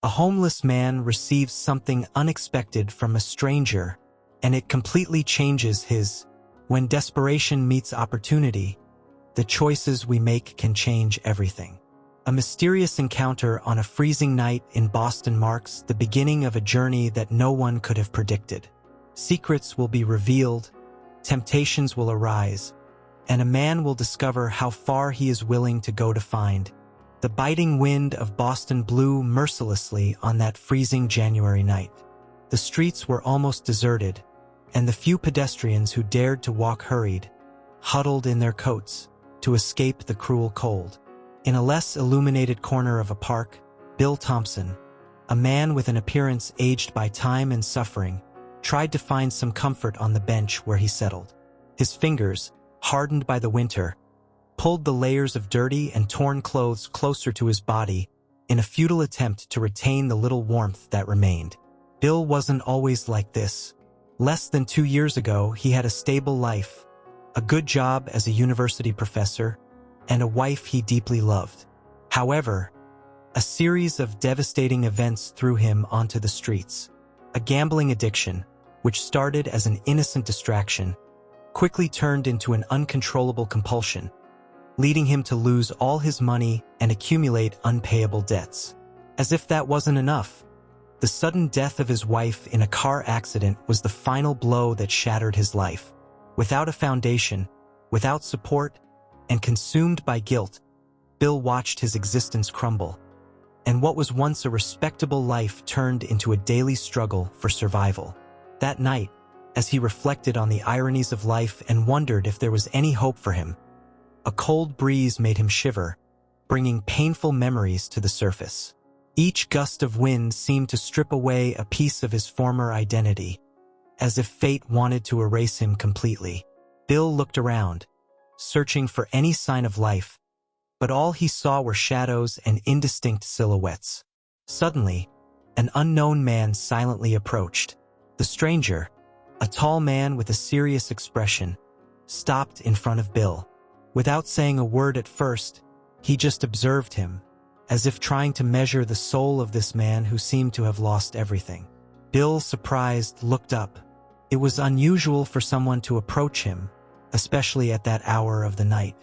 A homeless man receives something unexpected from a stranger, and it completely changes his. When desperation meets opportunity, the choices we make can change everything. A mysterious encounter on a freezing night in Boston marks the beginning of a journey that no one could have predicted. Secrets will be revealed, temptations will arise, and a man will discover how far he is willing to go to find. The biting wind of Boston blew mercilessly on that freezing January night. The streets were almost deserted, and the few pedestrians who dared to walk hurried, huddled in their coats, to escape the cruel cold. In a less illuminated corner of a park, Bill Thompson, a man with an appearance aged by time and suffering, tried to find some comfort on the bench where he settled. His fingers, hardened by the winter, pulled the layers of dirty and torn clothes closer to his body in a futile attempt to retain the little warmth that remained. Bill wasn't always like this. Less than 2 years ago, he had a stable life, a good job as a university professor, and a wife he deeply loved. However, a series of devastating events threw him onto the streets. A gambling addiction, which started as an innocent distraction, quickly turned into an uncontrollable compulsion, leading him to lose all his money and accumulate unpayable debts. As if that wasn't enough, the sudden death of his wife in a car accident was the final blow that shattered his life. Without a foundation, without support, and consumed by guilt, Bill watched his existence crumble, and what was once a respectable life turned into a daily struggle for survival. That night, as he reflected on the ironies of life and wondered if there was any hope for him, a cold breeze made him shiver, bringing painful memories to the surface. Each gust of wind seemed to strip away a piece of his former identity, as if fate wanted to erase him completely. Bill looked around, searching for any sign of life, but all he saw were shadows and indistinct silhouettes. Suddenly, an unknown man silently approached. The stranger, a tall man with a serious expression, stopped in front of Bill. Without saying a word at first, he just observed him, as if trying to measure the soul of this man who seemed to have lost everything. Bill, surprised, looked up. It was unusual for someone to approach him, especially at that hour of the night.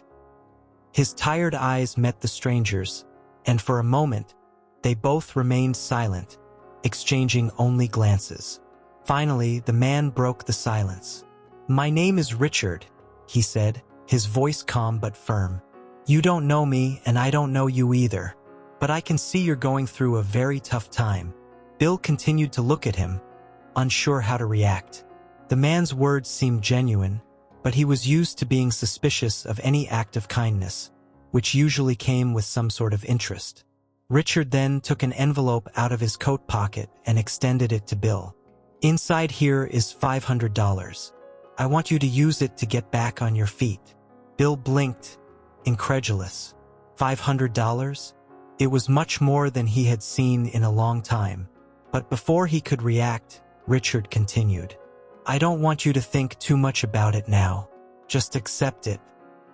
His tired eyes met the stranger's, and for a moment, they both remained silent, exchanging only glances. Finally, the man broke the silence. "My name is Richard," he said, his voice calm but firm. "You don't know me, and I don't know you either, but I can see you're going through a very tough time." Bill continued to look at him, unsure how to react. The man's words seemed genuine, but he was used to being suspicious of any act of kindness, which usually came with some sort of interest. Richard then took an envelope out of his coat pocket and extended it to Bill. "Inside here is $500. I want you to use it to get back on your feet." Bill blinked, incredulous. $500? It was much more than he had seen in a long time. But before he could react, Richard continued. "I don't want you to think too much about it now. Just accept it.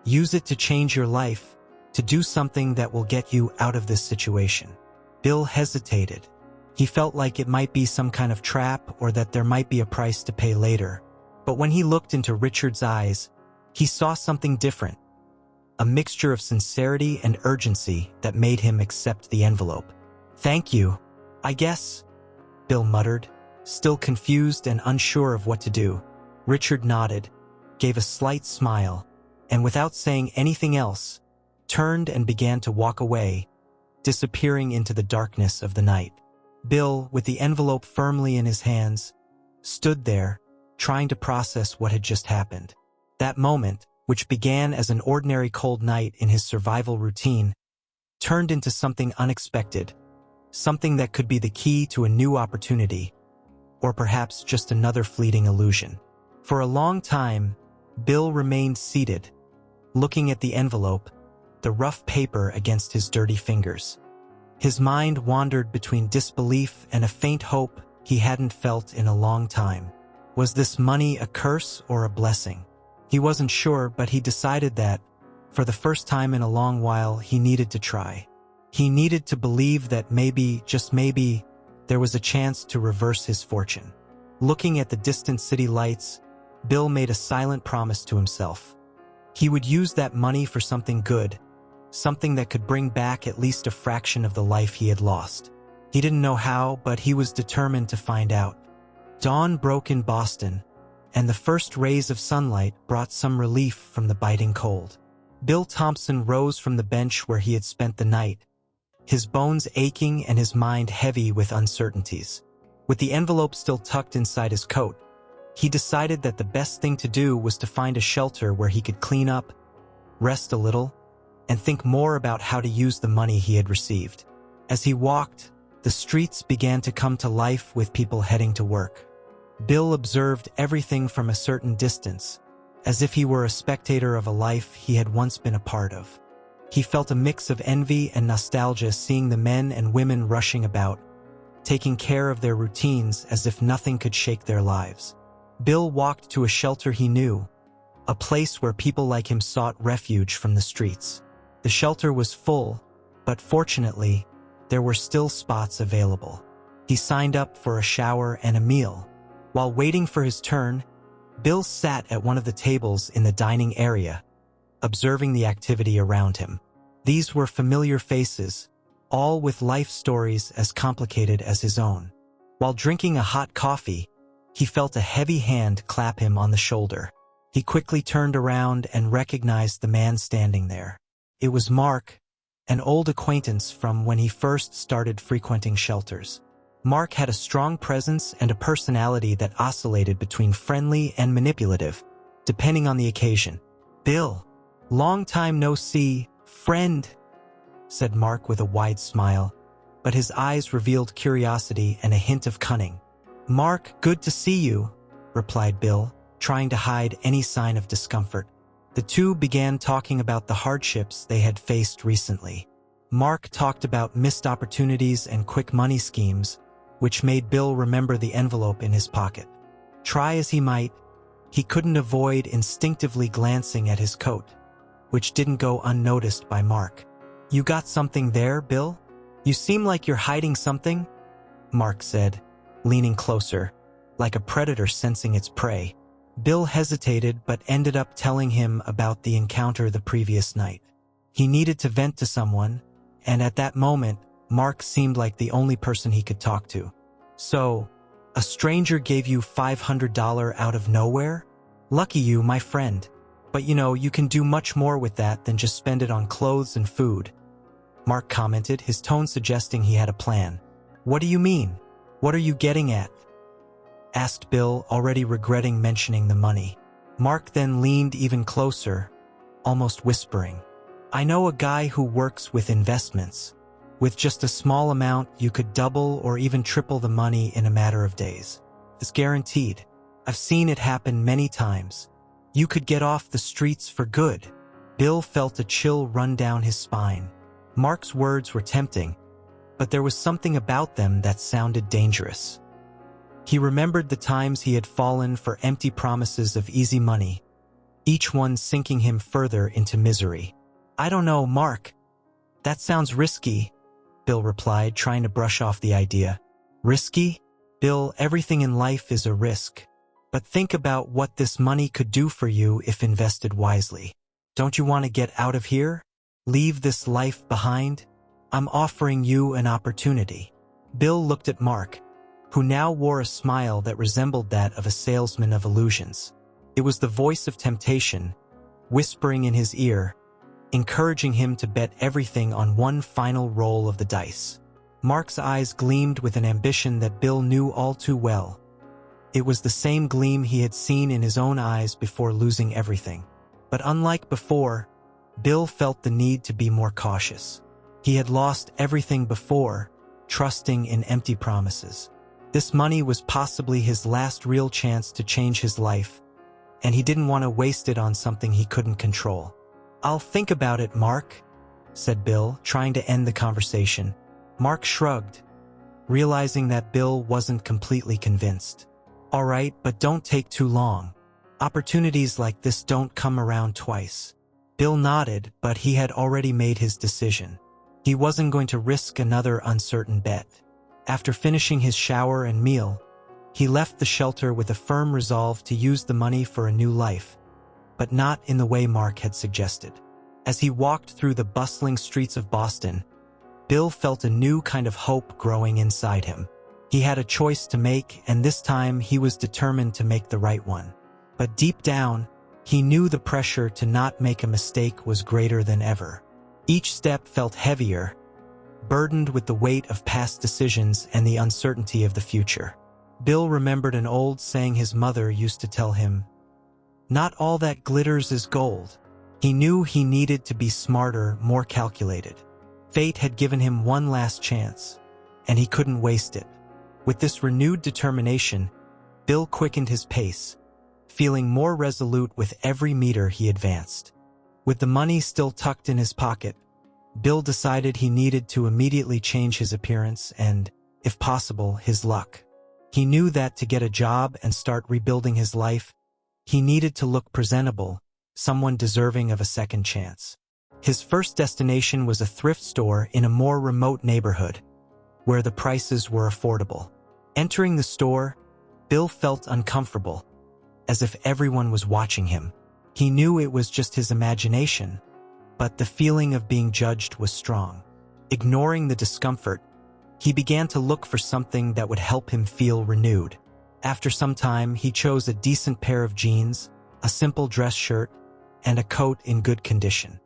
Use it to change your life, to do something that will get you out of this situation." Bill hesitated. He felt like it might be some kind of trap or that there might be a price to pay later. But when he looked into Richard's eyes, he saw something different. A mixture of sincerity and urgency that made him accept the envelope. "Thank you, I guess," Bill muttered, still confused and unsure of what to do. Richard nodded, gave a slight smile, and without saying anything else, turned and began to walk away, disappearing into the darkness of the night. Bill, with the envelope firmly in his hands, stood there, trying to process what had just happened. That moment, which began as an ordinary cold night in his survival routine, turned into something unexpected, something that could be the key to a new opportunity, or perhaps just another fleeting illusion. For a long time, Bill remained seated, looking at the envelope, the rough paper against his dirty fingers. His mind wandered between disbelief and a faint hope he hadn't felt in a long time. Was this money a curse or a blessing? He wasn't sure, but he decided that, for the first time in a long while, he needed to try. He needed to believe that maybe, just maybe, there was a chance to reverse his fortune. Looking at the distant city lights, Bill made a silent promise to himself. He would use that money for something good, something that could bring back at least a fraction of the life he had lost. He didn't know how, but he was determined to find out. Dawn broke in Boston, and the first rays of sunlight brought some relief from the biting cold. Bill Thompson rose from the bench where he had spent the night, his bones aching and his mind heavy with uncertainties. With the envelope still tucked inside his coat, he decided that the best thing to do was to find a shelter where he could clean up, rest a little, and think more about how to use the money he had received. As he walked, the streets began to come to life with people heading to work. Bill observed everything from a certain distance, as if he were a spectator of a life he had once been a part of. He felt a mix of envy and nostalgia seeing the men and women rushing about, taking care of their routines as if nothing could shake their lives. Bill walked to a shelter he knew, a place where people like him sought refuge from the streets. The shelter was full, but fortunately, there were still spots available. He signed up for a shower and a meal. While waiting for his turn, Bill sat at one of the tables in the dining area, observing the activity around him. These were familiar faces, all with life stories as complicated as his own. While drinking a hot coffee, he felt a heavy hand clap him on the shoulder. He quickly turned around and recognized the man standing there. It was Mark, an old acquaintance from when he first started frequenting shelters. Mark had a strong presence and a personality that oscillated between friendly and manipulative, depending on the occasion. "Bill, long time no see, friend," said Mark with a wide smile, but his eyes revealed curiosity and a hint of cunning. "Mark, good to see you," replied Bill, trying to hide any sign of discomfort. The two began talking about the hardships they had faced recently. Mark talked about missed opportunities and quick money schemes, which made Bill remember the envelope in his pocket. Try as he might, he couldn't avoid instinctively glancing at his coat, which didn't go unnoticed by Mark. "You got something there, Bill? You seem like you're hiding something," Mark said, leaning closer, like a predator sensing its prey. Bill hesitated but ended up telling him about the encounter the previous night. He needed to vent to someone, and at that moment, Mark seemed like the only person he could talk to. "So, a stranger gave you $500 out of nowhere? Lucky you, my friend. But you can do much more with that than just spend it on clothes and food," Mark commented, his tone suggesting he had a plan. "What do you mean? What are you getting at?" asked Bill, already regretting mentioning the money. Mark then leaned even closer, almost whispering, "I know a guy who works with investments. With just a small amount, you could double or even triple the money in a matter of days. It's guaranteed. I've seen it happen many times. You could get off the streets for good." Bill felt a chill run down his spine. Mark's words were tempting, but there was something about them that sounded dangerous. He remembered the times he had fallen for empty promises of easy money, each one sinking him further into misery. "I don't know, Mark. That sounds risky," Bill replied, trying to brush off the idea. "Risky? Bill, everything in life is a risk. But think about what this money could do for you if invested wisely. Don't you want to get out of here? Leave this life behind? I'm offering you an opportunity." Bill looked at Mark, who now wore a smile that resembled that of a salesman of illusions. It was the voice of temptation, whispering in his ear, encouraging him to bet everything on one final roll of the dice. Mark's eyes gleamed with an ambition that Bill knew all too well. It was the same gleam he had seen in his own eyes before losing everything. But unlike before, Bill felt the need to be more cautious. He had lost everything before, trusting in empty promises. This money was possibly his last real chance to change his life, and he didn't want to waste it on something he couldn't control. "I'll think about it, Mark," said Bill, trying to end the conversation. Mark shrugged, realizing that Bill wasn't completely convinced. "All right, but don't take too long. Opportunities like this don't come around twice." Bill nodded, but he had already made his decision. He wasn't going to risk another uncertain bet. After finishing his shower and meal, he left the shelter with a firm resolve to use the money for a new life, but not in the way Mark had suggested. As he walked through the bustling streets of Boston, Bill felt a new kind of hope growing inside him. He had a choice to make, and this time he was determined to make the right one. But deep down, he knew the pressure to not make a mistake was greater than ever. Each step felt heavier, burdened with the weight of past decisions and the uncertainty of the future. Bill remembered an old saying his mother used to tell him, "Not all that glitters is gold." He knew he needed to be smarter, more calculated. Fate had given him one last chance, and he couldn't waste it. With this renewed determination, Bill quickened his pace, feeling more resolute with every meter he advanced. With the money still tucked in his pocket, Bill decided he needed to immediately change his appearance and, if possible, his luck. He knew that to get a job and start rebuilding his life, he needed to look presentable, someone deserving of a second chance. His first destination was a thrift store in a more remote neighborhood, where the prices were affordable. Entering the store, Bill felt uncomfortable, as if everyone was watching him. He knew it was just his imagination, but the feeling of being judged was strong. Ignoring the discomfort, he began to look for something that would help him feel renewed. After some time, he chose a decent pair of jeans, a simple dress shirt, and a coat in good condition.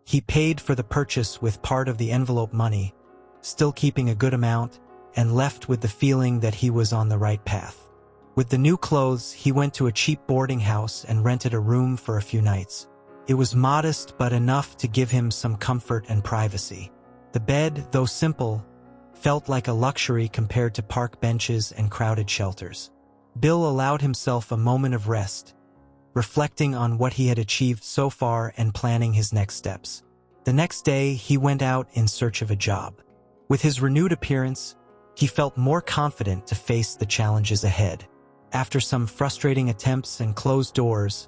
He paid for the purchase with part of the envelope money, still keeping a good amount, and left with the feeling that he was on the right path. With the new clothes, he went to a cheap boarding house and rented a room for a few nights. It was modest but enough to give him some comfort and privacy. The bed, though simple, felt like a luxury compared to park benches and crowded shelters. Bill allowed himself a moment of rest, reflecting on what he had achieved so far and planning his next steps. The next day, he went out in search of a job. With his renewed appearance, he felt more confident to face the challenges ahead. After some frustrating attempts and closed doors,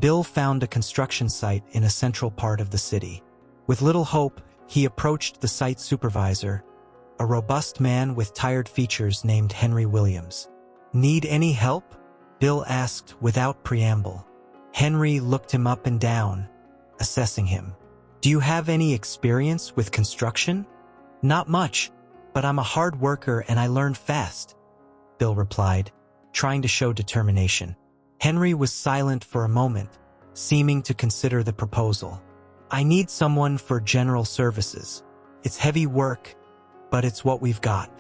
Bill found a construction site in a central part of the city. With little hope, he approached the site supervisor, a robust man with tired features named Henry Williams. "Need any help?" Bill asked without preamble. Henry looked him up and down, assessing him. "Do you have any experience with construction?" "Not much, but I'm a hard worker and I learn fast," Bill replied, trying to show determination. Henry was silent for a moment, seeming to consider the proposal. "I need someone for general services. It's heavy work, but it's what we've got.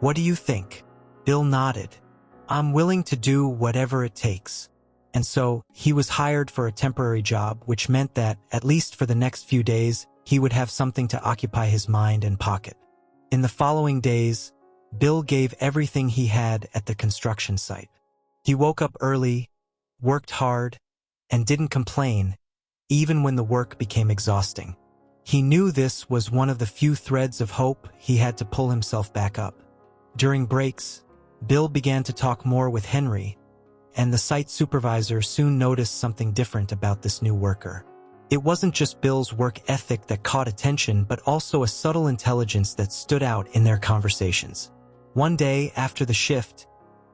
What do you think?" Bill nodded. "I'm willing to do whatever it takes." And so, he was hired for a temporary job, which meant that, at least for the next few days, he would have something to occupy his mind and pocket. In the following days, Bill gave everything he had at the construction site. He woke up early, worked hard, and didn't complain, even when the work became exhausting. He knew this was one of the few threads of hope he had to pull himself back up. During breaks, Bill began to talk more with Henry, and the site supervisor soon noticed something different about this new worker. It wasn't just Bill's work ethic that caught attention, but also a subtle intelligence that stood out in their conversations. One day, after the shift,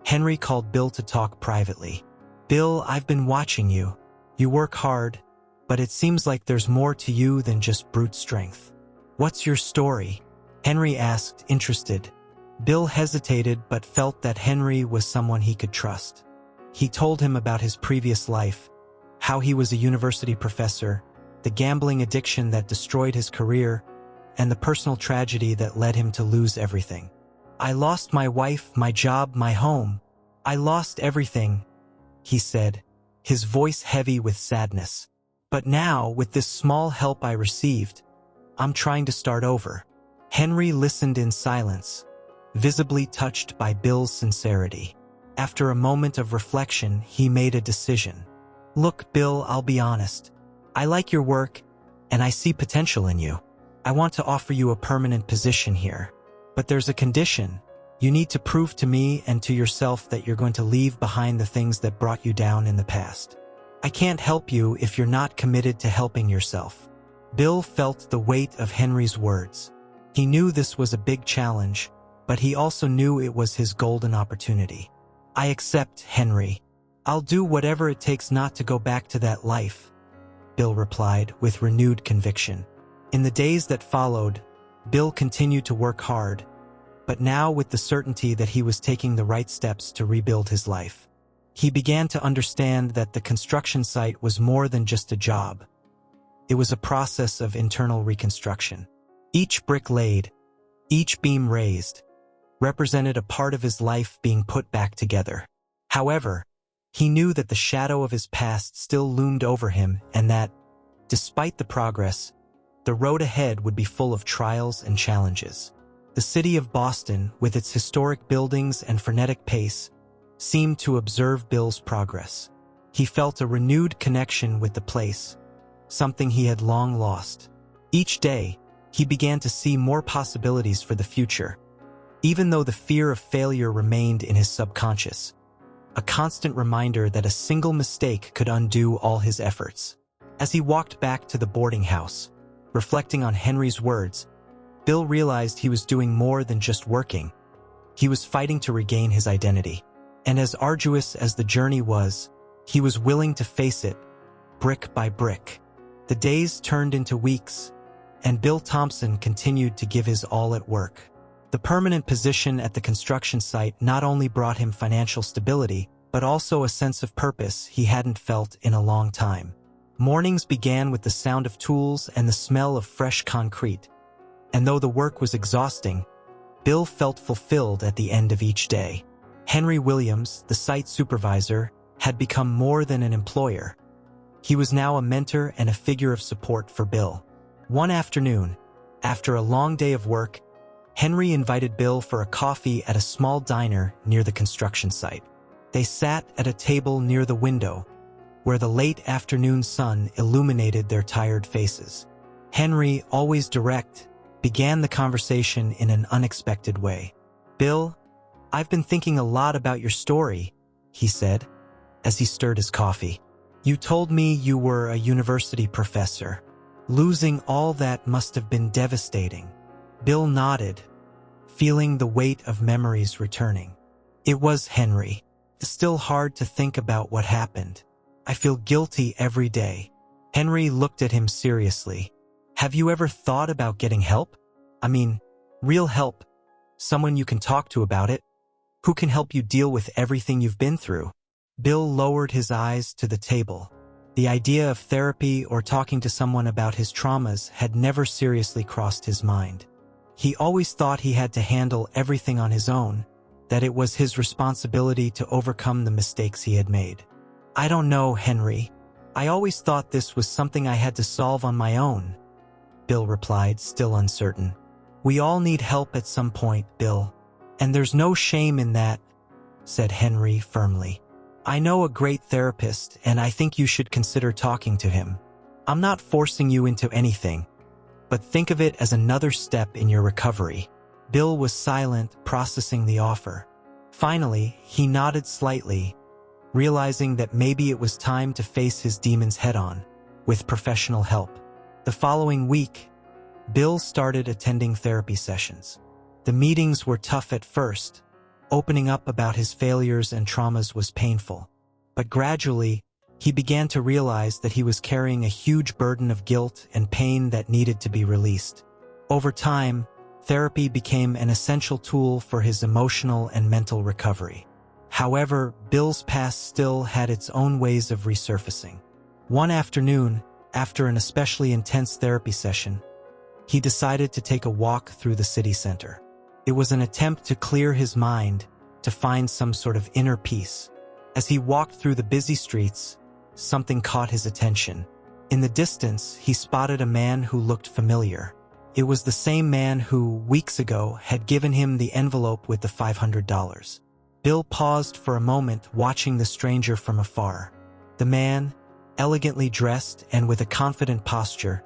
Henry called Bill to talk privately. "Bill, I've been watching you. You work hard, but it seems like there's more to you than just brute strength. What's your story?" Henry asked, interested. Bill hesitated but felt that Henry was someone he could trust. He told him about his previous life, how he was a university professor, the gambling addiction that destroyed his career, and the personal tragedy that led him to lose everything. "I lost my wife, my job, my home. I lost everything," he said, his voice heavy with sadness. "But now, with this small help I received, I'm trying to start over." Henry listened in silence, visibly touched by Bill's sincerity. After a moment of reflection, he made a decision. "Look, Bill, I'll be honest. I like your work, and I see potential in you. I want to offer you a permanent position here. But there's a condition. You need to prove to me and to yourself that you're going to leave behind the things that brought you down in the past. I can't help you if you're not committed to helping yourself." Bill felt the weight of Henry's words. He knew this was a big challenge, but he also knew it was his golden opportunity. "I accept, Henry. I'll do whatever it takes not to go back to that life," Bill replied with renewed conviction. In the days that followed, Bill continued to work hard, but now with the certainty that he was taking the right steps to rebuild his life. He began to understand that the construction site was more than just a job. It was a process of internal reconstruction. Each brick laid, each beam raised, represented a part of his life being put back together. However, he knew that the shadow of his past still loomed over him and that, despite the progress, the road ahead would be full of trials and challenges. The city of Boston, with its historic buildings and frenetic pace, seemed to observe Bill's progress. He felt a renewed connection with the place, something he had long lost. Each day, he began to see more possibilities for the future, even though the fear of failure remained in his subconscious, a constant reminder that a single mistake could undo all his efforts. As he walked back to the boarding house, reflecting on Henry's words, Bill realized he was doing more than just working. He was fighting to regain his identity. And as arduous as the journey was, he was willing to face it, brick by brick. The days turned into weeks, and Bill Thompson continued to give his all at work. The permanent position at the construction site not only brought him financial stability, but also a sense of purpose he hadn't felt in a long time. Mornings began with the sound of tools and the smell of fresh concrete. And though the work was exhausting, Bill felt fulfilled at the end of each day. Henry Williams, the site supervisor, had become more than an employer. He was now a mentor and a figure of support for Bill. One afternoon, after a long day of work, Henry invited Bill for a coffee at a small diner near the construction site. They sat at a table near the window, where the late afternoon sun illuminated their tired faces. Henry, always direct, began the conversation in an unexpected way. "Bill, I've been thinking a lot about your story," he said, as he stirred his coffee. "You told me you were a university professor. Losing all that must have been devastating." Bill nodded, feeling the weight of memories returning. "It was, Henry. It's still hard to think about what happened. I feel guilty every day." Henry looked at him seriously. "Have you ever thought about getting help? I mean, real help. Someone you can talk to about it. Who can help you deal with everything you've been through?" Bill lowered his eyes to the table. The idea of therapy or talking to someone about his traumas had never seriously crossed his mind. He always thought he had to handle everything on his own, that it was his responsibility to overcome the mistakes he had made. "I don't know, Henry. I always thought this was something I had to solve on my own," Bill replied, still uncertain. "We all need help at some point, Bill. And there's no shame in that," said Henry firmly. "I know a great therapist, and I think you should consider talking to him. I'm not forcing you into anything, but think of it as another step in your recovery." Bill was silent, processing the offer. Finally, he nodded slightly, realizing that maybe it was time to face his demons head-on, with professional help. The following week, Bill started attending therapy sessions. The meetings were tough at first. Opening up about his failures and traumas was painful. But gradually, he began to realize that he was carrying a huge burden of guilt and pain that needed to be released. Over time, therapy became an essential tool for his emotional and mental recovery. However, Bill's past still had its own ways of resurfacing. One afternoon, after an especially intense therapy session, he decided to take a walk through the city center. It was an attempt to clear his mind, to find some sort of inner peace. As he walked through the busy streets, something caught his attention. In the distance, he spotted a man who looked familiar. It was the same man who, weeks ago, had given him the envelope with the $500. Bill paused for a moment, watching the stranger from afar. The man, elegantly dressed and with a confident posture,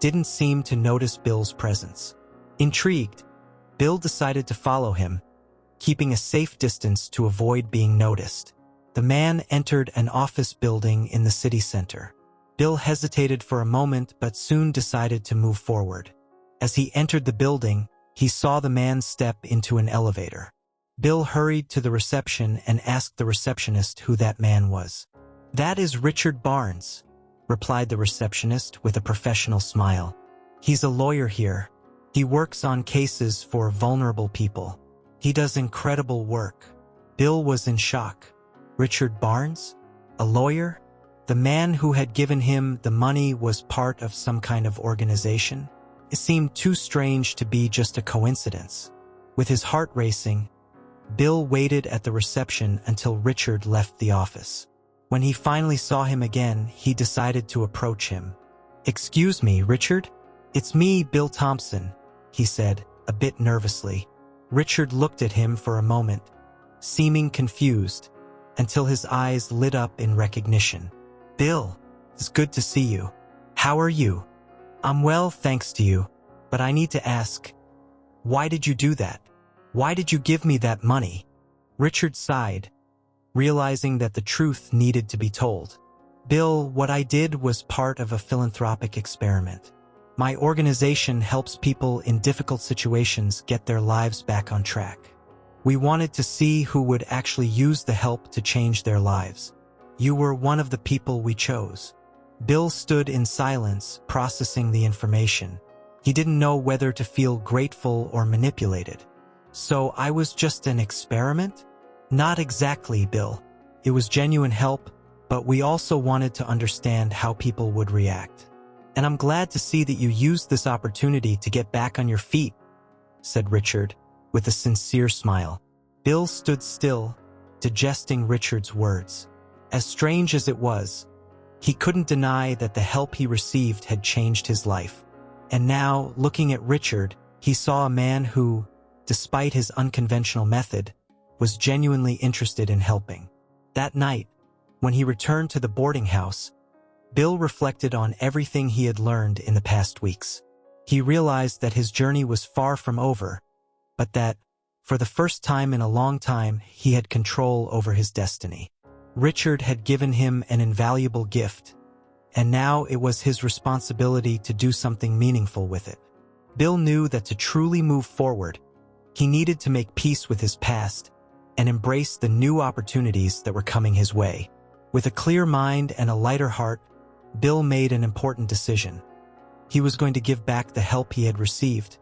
didn't seem to notice Bill's presence. Intrigued, Bill decided to follow him, keeping a safe distance to avoid being noticed. The man entered an office building in the city center. Bill hesitated for a moment but soon decided to move forward. As he entered the building, he saw the man step into an elevator. Bill hurried to the reception and asked the receptionist who that man was. "That is Richard Barnes," replied the receptionist with a professional smile. "He's a lawyer here. He works on cases for vulnerable people. He does incredible work." Bill was in shock. Richard Barnes? A lawyer? The man who had given him the money was part of some kind of organization? It seemed too strange to be just a coincidence. With his heart racing, Bill waited at the reception until Richard left the office. When he finally saw him again, he decided to approach him. "Excuse me, Richard? It's me, Bill Thompson," he said, a bit nervously. Richard looked at him for a moment, seeming confused, until his eyes lit up in recognition. "Bill, it's good to see you. How are you?" "I'm well, thanks to you, but I need to ask, why did you do that? Why did you give me that money?" Richard sighed, realizing that the truth needed to be told. "Bill, what I did was part of a philanthropic experiment. My organization helps people in difficult situations get their lives back on track. We wanted to see who would actually use the help to change their lives. You were one of the people we chose." Bill stood in silence, processing the information. He didn't know whether to feel grateful or manipulated. "So I was just an experiment?" "Not exactly, Bill. It was genuine help, but we also wanted to understand how people would react. And I'm glad to see that you used this opportunity to get back on your feet," said Richard, with a sincere smile. Bill stood still, digesting Richard's words. As strange as it was, he couldn't deny that the help he received had changed his life. And now, looking at Richard, he saw a man who, despite his unconventional method, was genuinely interested in helping. That night, when he returned to the boarding house, Bill reflected on everything he had learned in the past weeks. He realized that his journey was far from over, but that, for the first time in a long time, he had control over his destiny. Richard had given him an invaluable gift, and now it was his responsibility to do something meaningful with it. Bill knew that to truly move forward, he needed to make peace with his past and embrace the new opportunities that were coming his way. With a clear mind and a lighter heart, Bill made an important decision. He was going to give back the help he had received,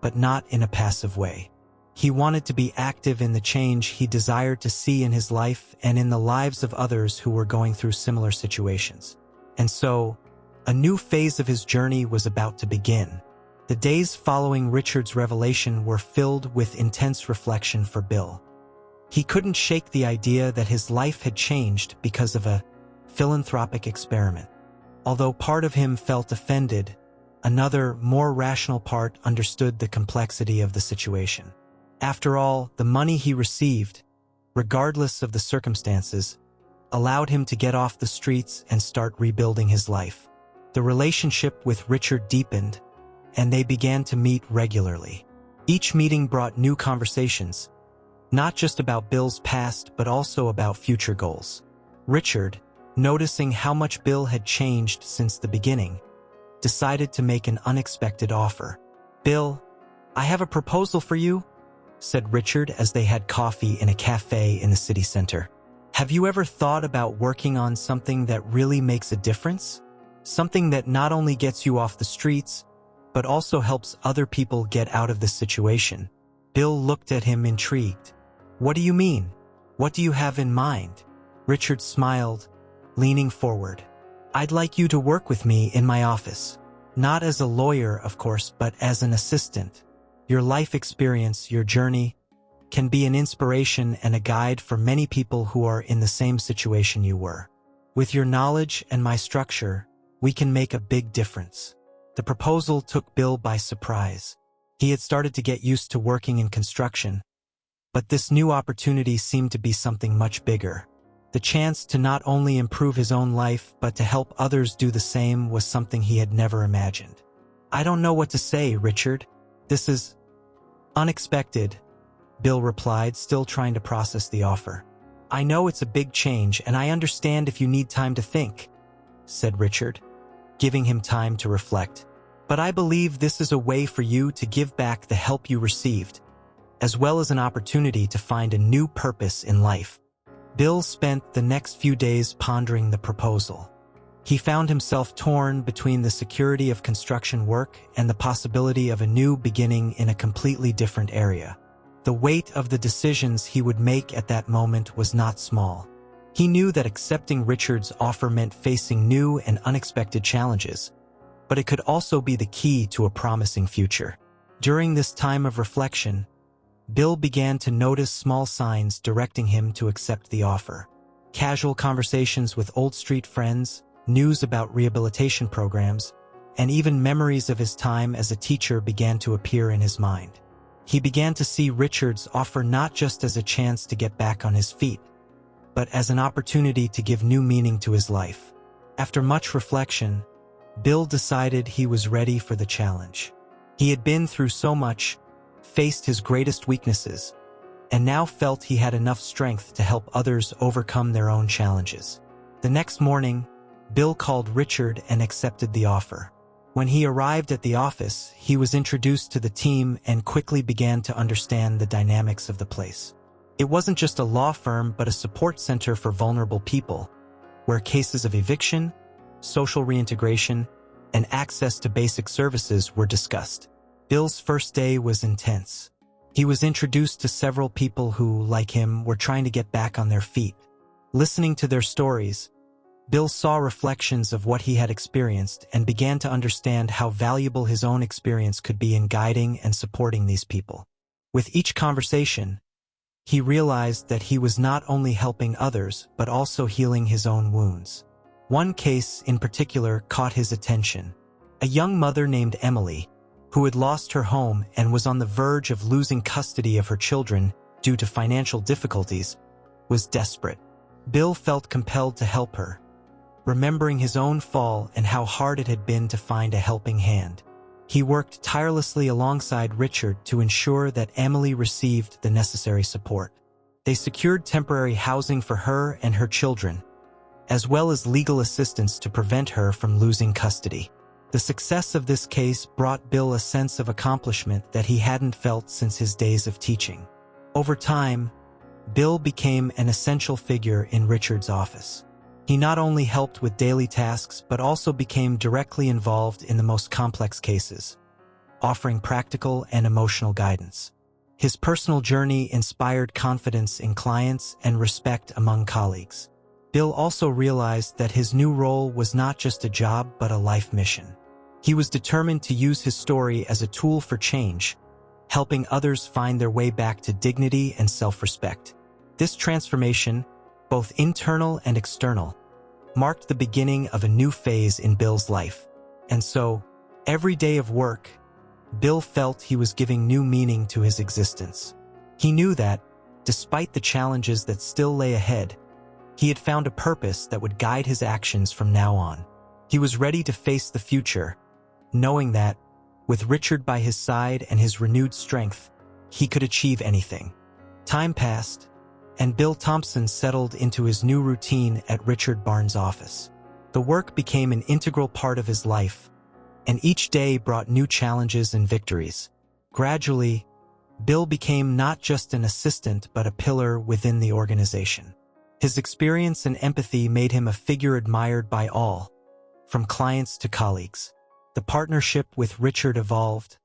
but not in a passive way. He wanted to be active in the change he desired to see in his life and in the lives of others who were going through similar situations. And so, a new phase of his journey was about to begin. The days following Richard's revelation were filled with intense reflection for Bill. He couldn't shake the idea that his life had changed because of a philanthropic experiment. Although part of him felt offended, another, more rational part understood the complexity of the situation. After all, the money he received, regardless of the circumstances, allowed him to get off the streets and start rebuilding his life. The relationship with Richard deepened, and they began to meet regularly. Each meeting brought new conversations, not just about Bill's past but also about future goals. Richard, noticing how much Bill had changed since the beginning, decided to make an unexpected offer. "Bill, I have a proposal for you," said Richard as they had coffee in a cafe in the city center. "Have you ever thought about working on something that really makes a difference? Something that not only gets you off the streets, but also helps other people get out of this situation?" Bill looked at him intrigued. "What do you mean? What do you have in mind?" Richard smiled, leaning forward. "I'd like you to work with me in my office. Not as a lawyer, of course, but as an assistant. Your life experience, your journey, can be an inspiration and a guide for many people who are in the same situation you were. With your knowledge and my structure, we can make a big difference." The proposal took Bill by surprise. He had started to get used to working in construction, but this new opportunity seemed to be something much bigger. The chance to not only improve his own life but to help others do the same was something he had never imagined. "I don't know what to say, Richard. This is unexpected," Bill replied, still trying to process the offer. "I know it's a big change, and I understand if you need time to think," said Richard, giving him time to reflect. But I believe this is a way for you to give back the help you received, as well as an opportunity to find a new purpose in life." Bill spent the next few days pondering the proposal. He found himself torn between the security of construction work and the possibility of a new beginning in a completely different area. The weight of the decisions he would make at that moment was not small. He knew that accepting Richard's offer meant facing new and unexpected challenges, but it could also be the key to a promising future. During this time of reflection, Bill began to notice small signs directing him to accept the offer. Casual conversations with old street friends, news about rehabilitation programs, and even memories of his time as a teacher began to appear in his mind. He began to see Richard's offer not just as a chance to get back on his feet, but as an opportunity to give new meaning to his life. After much reflection, Bill decided he was ready for the challenge. He had been through so much, faced his greatest weaknesses, and now felt he had enough strength to help others overcome their own challenges. The next morning, Bill called Richard and accepted the offer. When he arrived at the office, he was introduced to the team and quickly began to understand the dynamics of the place. It wasn't just a law firm but a support center for vulnerable people, where cases of eviction, social reintegration, and access to basic services were discussed. Bill's first day was intense. He was introduced to several people who, like him, were trying to get back on their feet. Listening to their stories, Bill saw reflections of what he had experienced and began to understand how valuable his own experience could be in guiding and supporting these people. With each conversation, he realized that he was not only helping others but also healing his own wounds. One case in particular caught his attention. A young mother named Emily, who had lost her home and was on the verge of losing custody of her children due to financial difficulties, was desperate. Bill felt compelled to help her, remembering his own fall and how hard it had been to find a helping hand. He worked tirelessly alongside Richard to ensure that Emily received the necessary support. They secured temporary housing for her and her children, as well as legal assistance to prevent her from losing custody. The success of this case brought Bill a sense of accomplishment that he hadn't felt since his days of teaching. Over time, Bill became an essential figure in Richard's office. He not only helped with daily tasks but also became directly involved in the most complex cases, offering practical and emotional guidance. His personal journey inspired confidence in clients and respect among colleagues. Bill also realized that his new role was not just a job but a life mission. He was determined to use his story as a tool for change, helping others find their way back to dignity and self-respect. This transformation, both internal and external, marked the beginning of a new phase in Bill's life. And so, every day of work, Bill felt he was giving new meaning to his existence. He knew that, despite the challenges that still lay ahead, he had found a purpose that would guide his actions from now on. He was ready to face the future, knowing that, with Richard by his side and his renewed strength, he could achieve anything. Time passed, and Bill Thompson settled into his new routine at Richard Barnes' office. The work became an integral part of his life, and each day brought new challenges and victories. Gradually, Bill became not just an assistant but a pillar within the organization. His experience and empathy made him a figure admired by all, from clients to colleagues. The partnership with Richard evolved,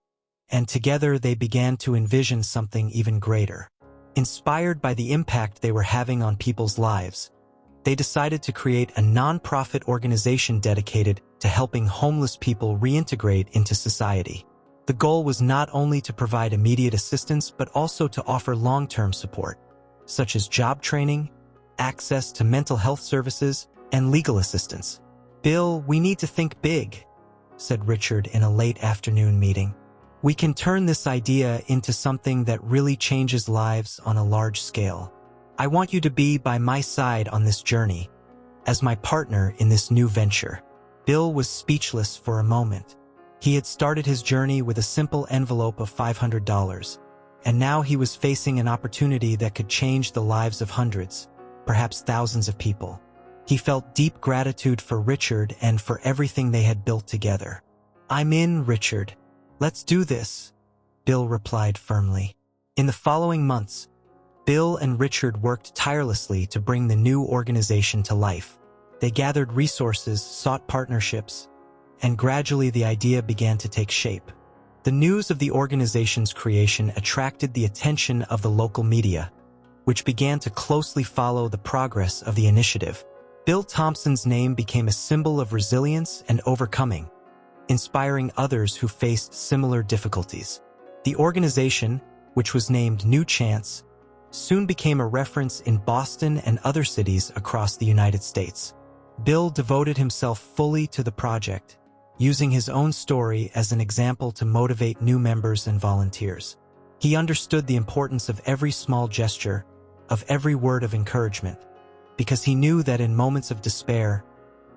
and together they began to envision something even greater. Inspired by the impact they were having on people's lives, they decided to create a non-profit organization dedicated to helping homeless people reintegrate into society. The goal was not only to provide immediate assistance but also to offer long-term support, such as job training, access to mental health services, and legal assistance. "Bill, we need to think big," said Richard in a late afternoon meeting. "We can turn this idea into something that really changes lives on a large scale. I want you to be by my side on this journey, as my partner in this new venture." Bill was speechless for a moment. He had started his journey with a simple envelope of $500, and now he was facing an opportunity that could change the lives of hundreds, perhaps thousands of people. He felt deep gratitude for Richard and for everything they had built together. "I'm in, Richard. Let's do this," Bill replied firmly. In the following months, Bill and Richard worked tirelessly to bring the new organization to life. They gathered resources, sought partnerships, and gradually the idea began to take shape. The news of the organization's creation attracted the attention of the local media, which began to closely follow the progress of the initiative. Bill Thompson's name became a symbol of resilience and overcoming, inspiring others who faced similar difficulties. The organization, which was named New Chance, soon became a reference in Boston and other cities across the United States. Bill devoted himself fully to the project, using his own story as an example to motivate new members and volunteers. He understood the importance of every small gesture, of every word of encouragement, because he knew that in moments of despair,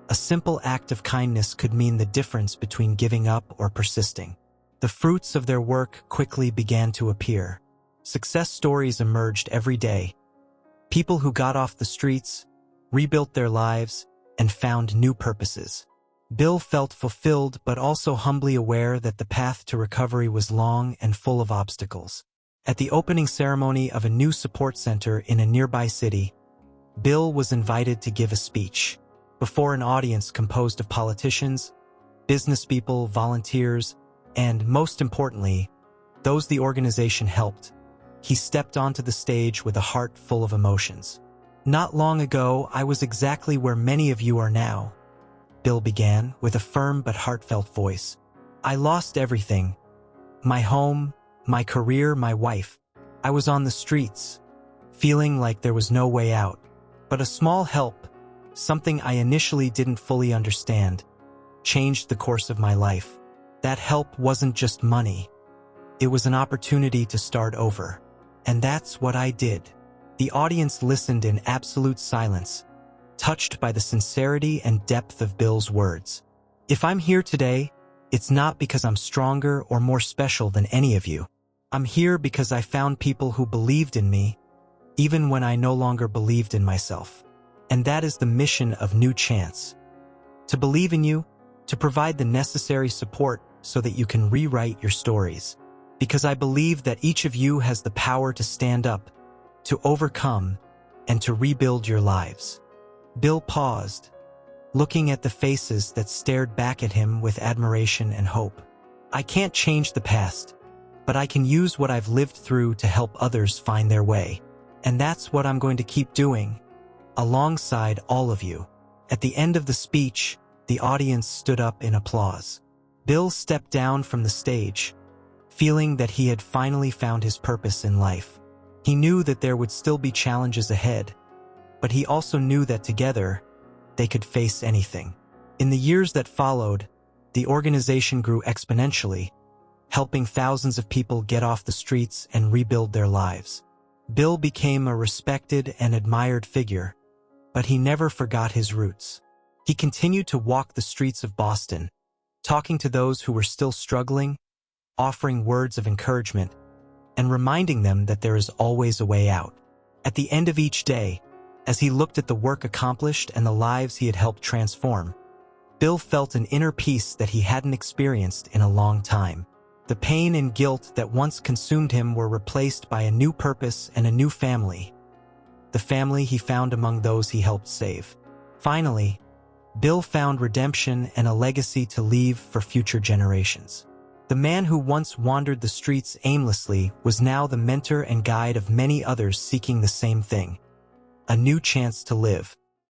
a simple act of kindness could mean the difference between giving up or persisting. The fruits of their work quickly began to appear. Success stories emerged every day. People who got off the streets, rebuilt their lives, and found new purposes. Bill felt fulfilled but also humbly aware that the path to recovery was long and full of obstacles. At the opening ceremony of a new support center in a nearby city, Bill was invited to give a speech before an audience composed of politicians, businesspeople, volunteers, and, most importantly, those the organization helped. He stepped onto the stage with a heart full of emotions. "Not long ago, I was exactly where many of you are now," Bill began with a firm but heartfelt voice. "I lost everything. My home, my career, my wife. I was on the streets, feeling like there was no way out. But a small help, something I initially didn't fully understand, changed the course of my life. That help wasn't just money. It was an opportunity to start over. And that's what I did." The audience listened in absolute silence, touched by the sincerity and depth of Bill's words. "If I'm here today, it's not because I'm stronger or more special than any of you. I'm here because I found people who believed in me, even when I no longer believed in myself. And that is the mission of New Chance. To believe in you, to provide the necessary support so that you can rewrite your stories. Because I believe that each of you has the power to stand up, to overcome, and to rebuild your lives." Bill paused, looking at the faces that stared back at him with admiration and hope. "I can't change the past, but I can use what I've lived through to help others find their way. And that's what I'm going to keep doing, alongside all of you." At the end of the speech, the audience stood up in applause. Bill stepped down from the stage, feeling that he had finally found his purpose in life. He knew that there would still be challenges ahead, but he also knew that together, they could face anything. In the years that followed, the organization grew exponentially, helping thousands of people get off the streets and rebuild their lives. Bill became a respected and admired figure, but he never forgot his roots. He continued to walk the streets of Boston, talking to those who were still struggling, offering words of encouragement, and reminding them that there is always a way out. At the end of each day, as he looked at the work accomplished and the lives he had helped transform, Bill felt an inner peace that he hadn't experienced in a long time. The pain and guilt that once consumed him were replaced by a new purpose and a new family, the family he found among those he helped save. Finally, Bill found redemption and a legacy to leave for future generations. The man who once wandered the streets aimlessly was now the mentor and guide of many others seeking the same thing: a new chance to live.